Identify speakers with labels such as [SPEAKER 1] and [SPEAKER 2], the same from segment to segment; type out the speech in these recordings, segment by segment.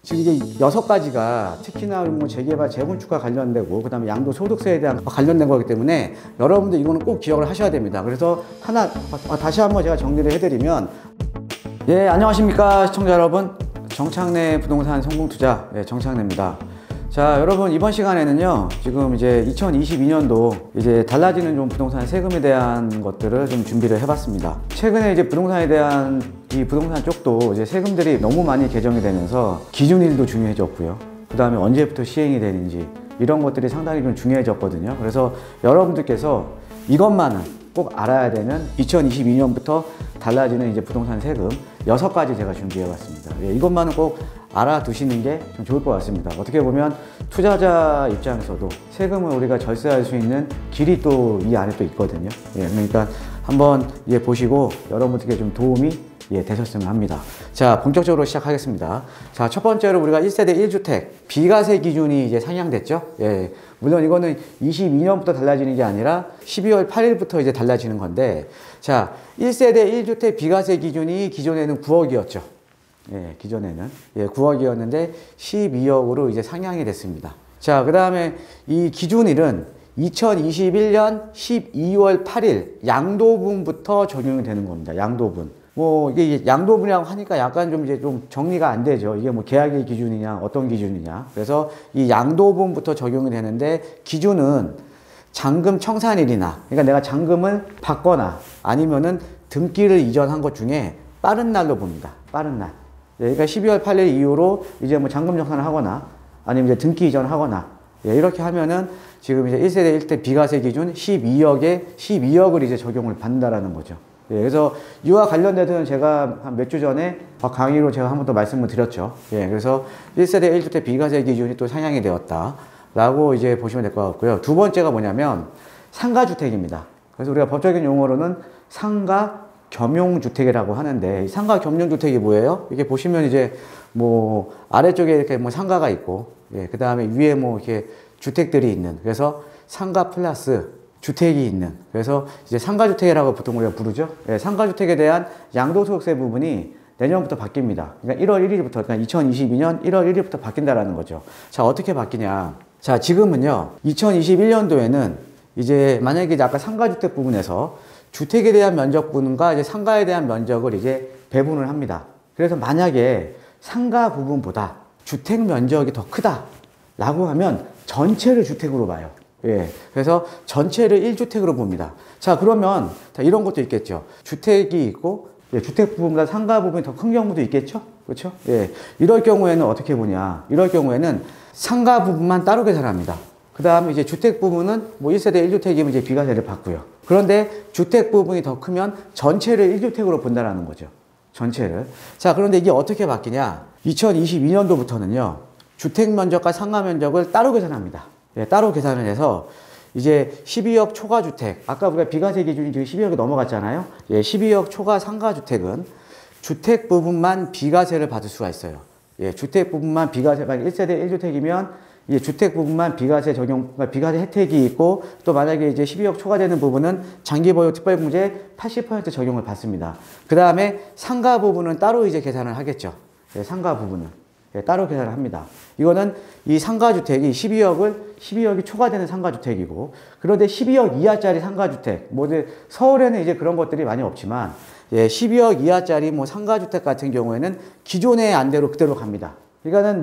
[SPEAKER 1] 지금 이게 6가지가 특히나 뭐 재개발, 재건축과 관련되고 그다음에 양도소득세에 대한 관련된 거기 때문에 여러분들 이거는 꼭 기억을 하셔야 됩니다. 그래서 하나 다시 한번 제가 정리를 해드리면, 예, 안녕하십니까 시청자 여러분, 정창래 부동산 성공투자 정창래입니다. 자, 여러분 이번 시간에는요, 지금 이제 2022년도 이제 달라지는 좀 부동산 세금에 대한 것들을 좀 준비를 해봤습니다. 최근에 이제 부동산에 대한 이 부동산 쪽도 이제 세금들이 너무 많이 개정이 되면서 기준일도 중요해졌고요. 그 다음에 언제부터 시행이 되는지 이런 것들이 상당히 좀 중요해졌거든요. 그래서 여러분들께서 이것만은 꼭 알아야 되는 2022년부터 달라지는 이제 부동산 세금 6가지 제가 준비해 봤습니다. 예, 이것만은 꼭 알아두시는 게 좀 좋을 것 같습니다. 어떻게 보면 투자자 입장에서도 세금을 우리가 절세할 수 있는 길이 또 이 안에 또 있거든요. 예, 그러니까 한번 보시고 여러분들께 좀 도움이 되셨으면 합니다. 자, 본격적으로 시작하겠습니다. 자, 첫 번째로 우리가 1세대 1주택 비과세 기준이 이제 상향됐죠. 예, 물론 이거는 22년부터 달라지는 게 아니라 12월 8일부터 이제 달라지는 건데, 자, 1세대 1주택 비과세 기준이 기존에는 9억이었죠. 예, 기존에는 9억이었는데 12억으로 이제 상향이 됐습니다. 자, 그 다음에 이 기준일은 2021년 12월 8일 양도분부터 적용이 되는 겁니다. 양도분. 뭐 이게 양도분이라고 하니까 약간 좀 이제 좀 정리가 안 되죠. 이게 뭐 계약일 기준이냐 어떤 기준이냐. 그래서 이 양도분부터 적용이 되는데, 기준은 잔금 청산일이나, 그러니까 내가 잔금을 받거나 아니면은 등기를 이전한 것 중에 빠른 날로 봅니다. 빠른 날. 그러니까 12월 8일 이후로 이제 뭐 잔금 청산을 하거나 아니면 이제 등기 이전을 하거나 이렇게 하면은 지금 이제 1세대 1주택 비과세 기준 12억을 이제 적용을 받는다라는 거죠. 그래서 이와 관련돼서는 제가 한 몇 주 전에 강의로 제가 한 번 더 말씀을 드렸죠. 그래서 1세대 1주택 비과세 기준이 또 상향이 되었다라고 이제 보시면 될 것 같고요. 두 번째가 뭐냐면 상가주택입니다. 그래서 우리가 법적인 용어로는 상가 겸용주택이라고 하는데, 상가 겸용주택이 뭐예요? 이렇게 보시면 이제 뭐 아래쪽에 이렇게 뭐 상가가 있고, 그 다음에 위에 뭐 이렇게 주택들이 있는, 그래서 상가 플러스 주택이 있는, 그래서 이제 상가주택이라고 보통 우리가 부르죠. 상가주택에 대한 양도소득세 부분이 내년부터 바뀝니다. 그러니까 1월 1일부터, 그러니까 2022년 1월 1일부터 바뀐다라는 거죠. 자, 어떻게 바뀌냐? 자, 지금은요, 2021년도에는 이제 만약에 이제 아까 상가주택 부분에서 주택에 대한 면적 부분과 이제 상가에 대한 면적을 이제 배분을 합니다. 그래서 만약에 상가 부분보다 주택 면적이 더 크다라고 하면 전체를 주택으로 봐요. 그래서 전체를 1주택으로 봅니다. 자, 그러면 이런 것도 있겠죠. 주택이 있고 주택 부분보다 상가 부분이 더 큰 경우도 있겠죠. 그렇죠? 이럴 경우에는 어떻게 보냐? 이럴 경우에는 상가 부분만 따로 계산합니다. 그 다음에 이제 주택 부분은 뭐 1세대 1주택이면 이제 비과세를 받고요. 그런데 주택 부분이 더 크면 전체를 1주택으로 본다는 거죠. 전체를. 자, 그런데 이게 어떻게 바뀌냐? 2022년도부터는요, 주택 면적과 상가 면적을 따로 계산합니다. 따로 계산을 해서 이제 12억 초과 주택, 아까 우리가 비과세 기준이 지금 12억이 넘어갔잖아요. 12억 초과 상가 주택은 주택 부분만 비과세를 받을 수가 있어요. 주택 부분만 비과세가 1세대 1주택이면 주택 부분만 비과세 적용, 그러니까 비과세 혜택이 있고, 또 만약에 이제 12억 초과되는 부분은 장기보유 특별공제 80% 적용을 받습니다. 그 다음에 상가 부분은 따로 이제 계산을 하겠죠. 상가 부분은 따로 계산을 합니다. 이거는 이 상가주택이 12억이 초과되는 상가주택이고, 그런데 12억 이하짜리 상가주택, 뭐 서울에는 이제 그런 것들이 많이 없지만 12억 이하짜리 뭐 상가주택 같은 경우에는 기존의 안대로 그대로 갑니다. 그러니까는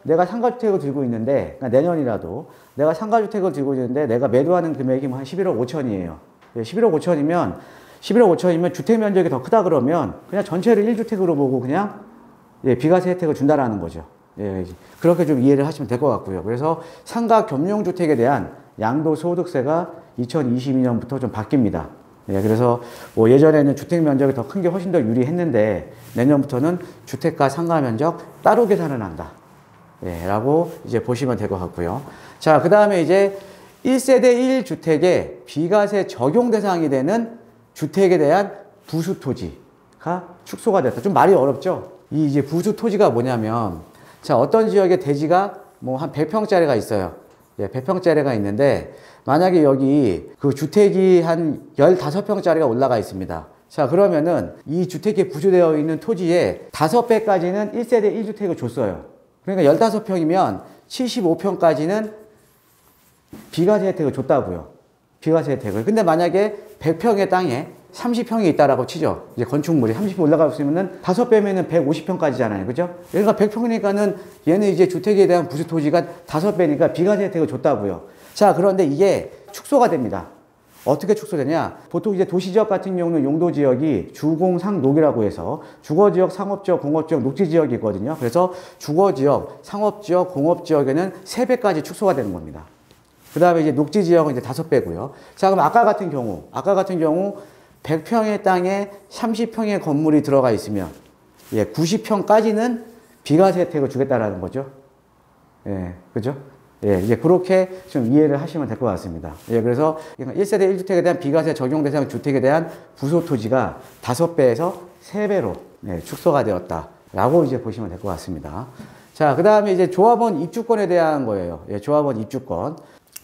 [SPEAKER 1] 내가 상가주택을 들고 있는데, 그러니까 내년이라도 내가 상가주택을 들고 있는데 내가 매도하는 금액이 뭐 한 11억 5천이에요. 11억 5천이면 주택 면적이 더 크다 그러면 그냥 전체를 1주택으로 보고 그냥 비과세 혜택을 준다라는 거죠. 그렇게 좀 이해를 하시면 될 것 같고요. 그래서 상가 겸용주택에 대한 양도소득세가 2022년부터 좀 바뀝니다. 그래서 뭐 예전에는 주택 면적이 더 큰 게 훨씬 더 유리했는데, 내년부터는 주택과 상가 면적 따로 계산을 한다. 라고 이제 보시면 될 것 같고요. 자, 그 다음에 이제 1세대 1주택에 비과세 적용 대상이 되는 주택에 대한 부수토지가 축소가 됐다. 좀 말이 어렵죠? 이 이제 부수토지가 뭐냐면, 자, 어떤 지역에 대지가 뭐 한 100평짜리가 있어요. 100평짜리가 있는데, 만약에 여기 그 주택이 한 15평짜리가 올라가 있습니다. 자, 그러면은 이 주택에 부수되어 있는 토지의 5배까지는 1세대 1주택을 줬어요. 그러니까 15평이면 75평까지는 비과세 혜택을 줬다고요. 비과세 혜택을. 근데 만약에 100평의 땅에 30평이 있다라고 치죠. 이제 건축물이 30평 올라갈 수 있으면은 5배면은 150평까지잖아요. 그죠? 그러니까 100평이니까는 얘는 이제 주택에 대한 부수 토지가 5배니까 비과세 혜택을 줬다고요. 자, 그런데 이게 축소가 됩니다. 어떻게 축소되냐? 보통 이제 도시지역 같은 경우는 용도지역이 주공상록이라고 해서 주거지역, 상업지역, 공업지역, 녹지지역이거든요. 그래서 주거지역, 상업지역, 공업지역에는 3배까지 축소가 되는 겁니다. 그 다음에 이제 녹지지역은 이제 5배고요. 자, 그럼 아까 같은 경우 100평의 땅에 30평의 건물이 들어가 있으면, 90평까지는 비과세 혜택을 주겠다라는 거죠. 예, 그죠? 예, 이제 그렇게 좀 이해를 하시면 될 것 같습니다. 예, 그래서 1세대 1주택에 대한 비과세 적용 대상 주택에 대한 부소 토지가 5배에서 3배로 축소가 되었다라고 이제 보시면 될 것 같습니다. 자, 그 다음에 이제 조합원 입주권에 대한 거예요. 예, 조합원 입주권.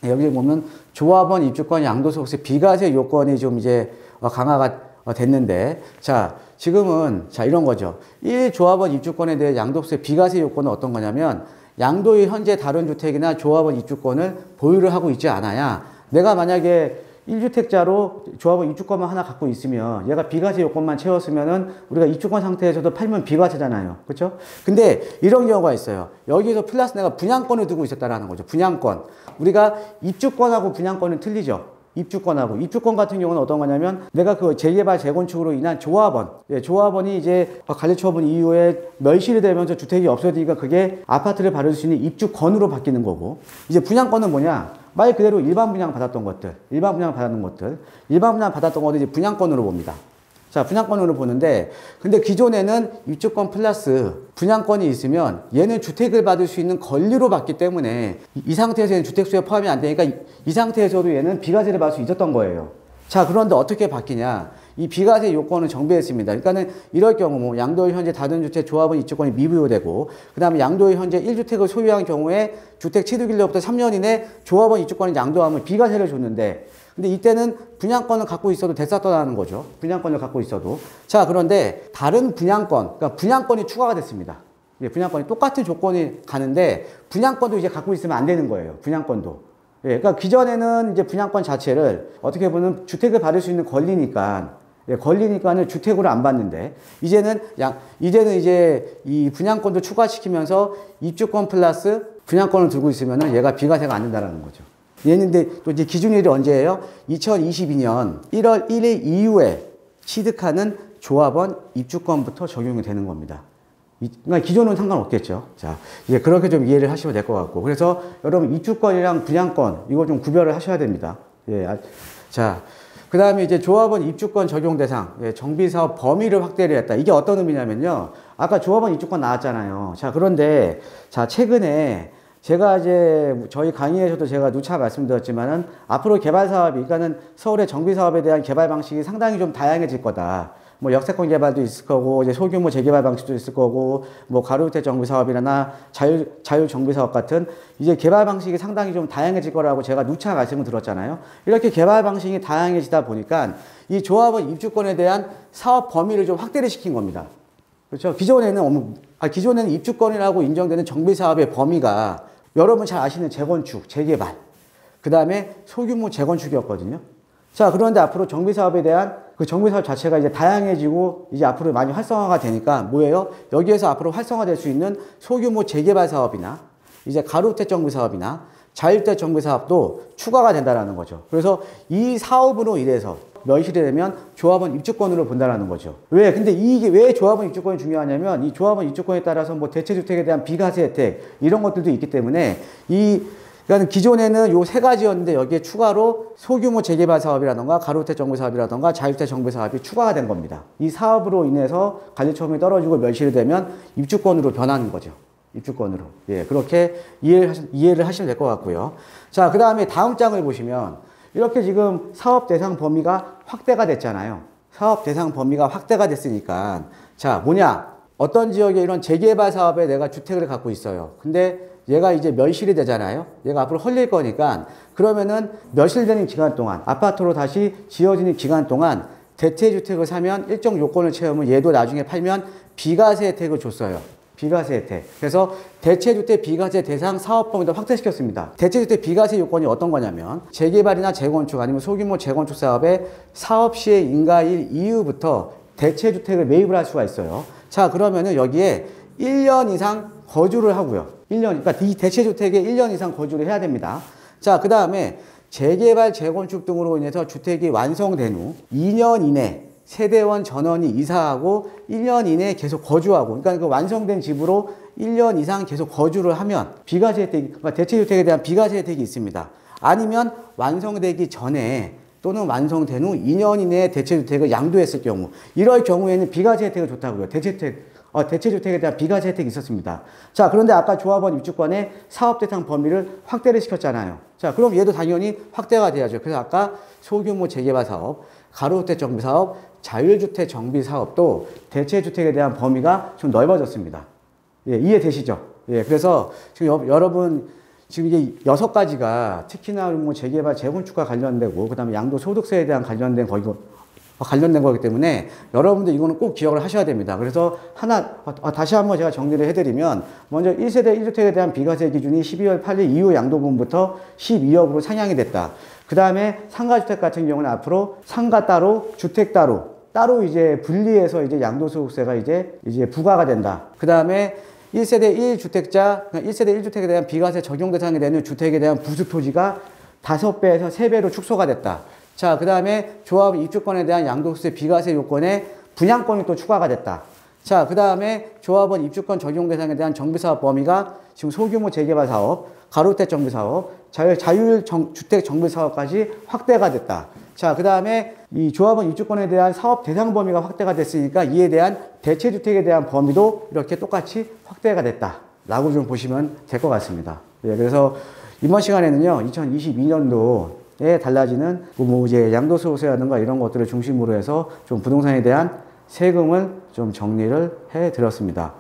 [SPEAKER 1] 여기 보면 조합원 입주권 양도소득세 비과세 요건이 좀 이제 강화가 됐는데, 자, 지금은 자, 이런 거죠. 1조합원 입주권에 대해 양도소득세 비과세 요건은 어떤 거냐면, 양도의 현재 다른 주택이나 조합원 입주권을 보유를 하고 있지 않아야, 내가 만약에 1주택자로 조합원 입주권만 하나 갖고 있으면 얘가 비과세 요건만 채웠으면은 우리가 입주권 상태에서도 팔면 비과세잖아요. 그렇죠? 근데 이런 경우가 있어요. 여기서 플러스 내가 분양권을 두고 있었다라는 거죠. 분양권. 우리가 입주권하고 분양권은 틀리죠. 입주권 같은 경우는 어떤 거냐면, 내가 그 재개발 재건축으로 인한 조합원이 이제 관리처분 이후에 멸실이 되면서 주택이 없어지니까 그게 아파트를 받을 수 있는 입주권으로 바뀌는 거고, 이제 분양권은 뭐냐? 말 그대로 일반 분양 받았던 것들 이제 분양권으로 봅니다. 자, 분양권으로 보는데, 근데 기존에는 입주권 플러스 분양권이 있으면 얘는 주택을 받을 수 있는 권리로 받기 때문에 이 상태에서 얘는 주택수에 포함이 안 되니까 이 상태에서도 얘는 비과세를 받을 수 있었던 거예요. 자, 그런데 어떻게 바뀌냐? 이 비과세 요건을 정비했습니다. 그러니까는 이럴 경우 뭐 양도의 현재 다른 주택 조합원 입주권이 미부여되고, 그 다음에 양도의 현재 1주택을 소유한 경우에 주택 취득일로부터 3년 이내 조합원 입주권을 양도하면 비과세를 줬는데, 근데 이때는 분양권을 갖고 있어도 됐었다는 거죠. 분양권을 갖고 있어도. 자, 그런데 다른 분양권, 그러니까 분양권이 추가가 됐습니다. 분양권이 똑같은 조건이 가는데 분양권도 이제 갖고 있으면 안 되는 거예요. 분양권도. 그러니까 기존에는 이제 분양권 자체를 어떻게 보면 주택을 받을 수 있는 권리니까는 주택으로 안 받는데, 이제는 이제 이 분양권도 추가시키면서 입주권 플러스 분양권을 들고 있으면은 얘가 비과세가 안 된다는 거죠. 얘는데 또 이제 기준일이 언제예요? 2022년 1월 1일 이후에 취득하는 조합원 입주권부터 적용이 되는 겁니다. 그러니까 기존은 상관없겠죠. 자, 이제 그렇게 좀 이해를 하시면 될 것 같고, 그래서 여러분 입주권이랑 분양권 이거 좀 구별을 하셔야 됩니다. 자, 그 다음에 이제 조합원 입주권 적용 대상, 정비사업 범위를 확대를 했다. 이게 어떤 의미냐면요. 아까 조합원 입주권 나왔잖아요. 자, 그런데 자, 최근에 제가 이제 저희 강의에서도 제가 누차 말씀드렸지만은 앞으로 개발 사업이, 그러니까는 서울의 정비 사업에 대한 개발 방식이 상당히 좀 다양해질 거다. 뭐 역세권 개발도 있을 거고, 이제 소규모 재개발 방식도 있을 거고, 뭐 가로주택 정비 사업이나 자율 정비 사업 같은 이제 개발 방식이 상당히 좀 다양해질 거라고 제가 누차 말씀을 드렸잖아요. 이렇게 개발 방식이 다양해지다 보니까 이 조합원 입주권에 대한 사업 범위를 좀 확대를 시킨 겁니다. 그렇죠? 기존에는 입주권이라고 인정되는 정비 사업의 범위가 여러분 잘 아시는 재건축, 재개발, 그 다음에 소규모 재건축이었거든요. 자, 그런데 앞으로 정비사업에 대한 그 정비사업 자체가 이제 다양해지고 이제 앞으로 많이 활성화가 되니까 뭐예요? 여기에서 앞으로 활성화될 수 있는 소규모 재개발 사업이나 이제 가로주택 정비사업이나 자율주택 정비사업도 추가가 된다는 거죠. 그래서 이 사업으로 인해서 멸실이 되면 조합원 입주권으로 본다라는 거죠. 왜? 근데 이게 왜 조합원 입주권이 중요하냐면, 이 조합원 입주권에 따라서 뭐 대체주택에 대한 비과세 혜택 이런 것들도 있기 때문에 그러니까 기존에는 요 3가지였는데 여기에 추가로 소규모 재개발 사업이라던가 가로주택 정비 사업이라던가 자율주택 정비 사업이 추가가 된 겁니다. 이 사업으로 인해서 관리처분이 떨어지고 멸실이 되면 입주권으로 변하는 거죠. 입주권으로. 그렇게 이해를 하시면 될 것 같고요. 자, 그 다음에 다음 장을 보시면 이렇게 지금 사업 대상 범위가 확대가 됐잖아요. 사업 대상 범위가 확대가 됐으니까, 자, 뭐냐? 어떤 지역에 이런 재개발 사업에 내가 주택을 갖고 있어요. 근데 얘가 이제 멸실이 되잖아요. 얘가 앞으로 헐릴 거니까, 그러면은 멸실되는 기간 동안, 아파트로 다시 지어지는 기간 동안 대체주택을 사면 일정 요건을 채우면 얘도 나중에 팔면 비과세 혜택을 줬어요. 비과세 혜택. 그래서 대체주택 비과세 대상 사업 범위도 확대시켰습니다. 대체주택 비과세 요건이 어떤 거냐면 재개발이나 재건축 아니면 소규모 재건축 사업의 사업 시의 인가일 이후부터 대체주택을 매입을 할 수가 있어요. 자, 그러면은 여기에 1년 이상 거주를 하고요. 1년, 그러니까 이 대체주택에 1년 이상 거주를 해야 됩니다. 자, 그 다음에 재개발, 재건축 등으로 인해서 주택이 완성된 후 2년 이내 세대원 전원이 이사하고 1년 이내에 계속 거주하고, 그러니까 그 완성된 집으로 1년 이상 계속 거주를 하면 비과세 혜택이, 그러니까 대체주택에 대한 비과세 혜택이 있습니다. 아니면 완성되기 전에 또는 완성된 후 2년 이내에 대체주택을 양도했을 경우, 이럴 경우에는 비과세 혜택을 줬다고요. 대체주택에 대한 비과세 혜택이 있었습니다. 자, 그런데 아까 조합원 입주권의 사업 대상 범위를 확대를 시켰잖아요. 자, 그럼 얘도 당연히 확대가 돼야죠. 그래서 아까 소규모 재개발 사업, 가로주택 정비 사업, 자율주택 정비 사업도 대체주택에 대한 범위가 좀 넓어졌습니다. 예, 이해되시죠? 예, 그래서 지금 여러분 지금 이게 6가지가 특히나 뭐 재개발, 재건축과 관련되고 그다음에 양도소득세에 대한 관련된 거기 때문에 여러분들 이거는 꼭 기억을 하셔야 됩니다. 그래서 다시 한번 제가 정리를 해드리면, 먼저 1세대 1주택에 대한 비과세 기준이 12월 8일 이후 양도분부터 12억으로 상향이 됐다. 그 다음에 상가주택 같은 경우는 앞으로 상가 따로, 주택 따로 이제 분리해서 이제 양도소득세가 이제 부과가 된다. 그 다음에 1세대 1주택자, 1세대 1주택에 대한 비과세 적용 대상이 되는 주택에 대한 부수 토지가 5배에서 3배로 축소가 됐다. 자, 그 다음에 조합 입주권에 대한 양도소득세 비과세 요건에 분양권이 또 추가가 됐다. 자, 그 다음에 조합원 입주권 적용 대상에 대한 정비사업 범위가 지금 소규모 재개발 사업, 가로주택 정비사업, 자율주택 정비사업까지 확대가 됐다. 자, 그 다음에 이 조합원 입주권에 대한 사업 대상 범위가 확대가 됐으니까 이에 대한 대체주택에 대한 범위도 이렇게 똑같이 확대가 됐다 라고 좀 보시면 될 것 같습니다. 예, 그래서 이번 시간에는요, 2022년도에 달라지는 뭐 이제 양도소득세라든가 이런 것들을 중심으로 해서 좀 부동산에 대한 세금을 좀 정리를 해 드렸습니다.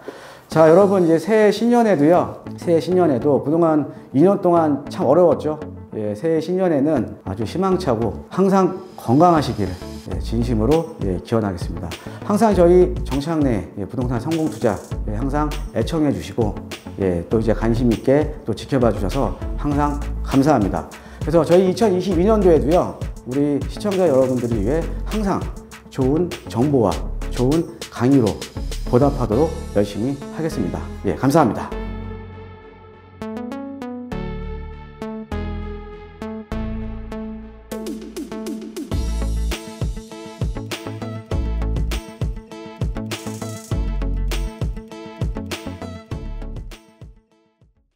[SPEAKER 1] 자, 여러분 이제 새해 신년에도 그동안 2년 동안 참 어려웠죠. 예, 새해 신년에는 아주 희망차고 항상 건강하시기를 진심으로 기원하겠습니다. 항상 저희 정착내 부동산 성공 투자 항상 애청해 주시고 또 이제 관심 있게 또 지켜봐 주셔서 항상 감사합니다. 그래서 저희 2022년도에도요, 우리 시청자 여러분들을 위해 항상 좋은 정보와 좋은 강의로 보답하도록 열심히 하겠습니다. 예, 감사합니다.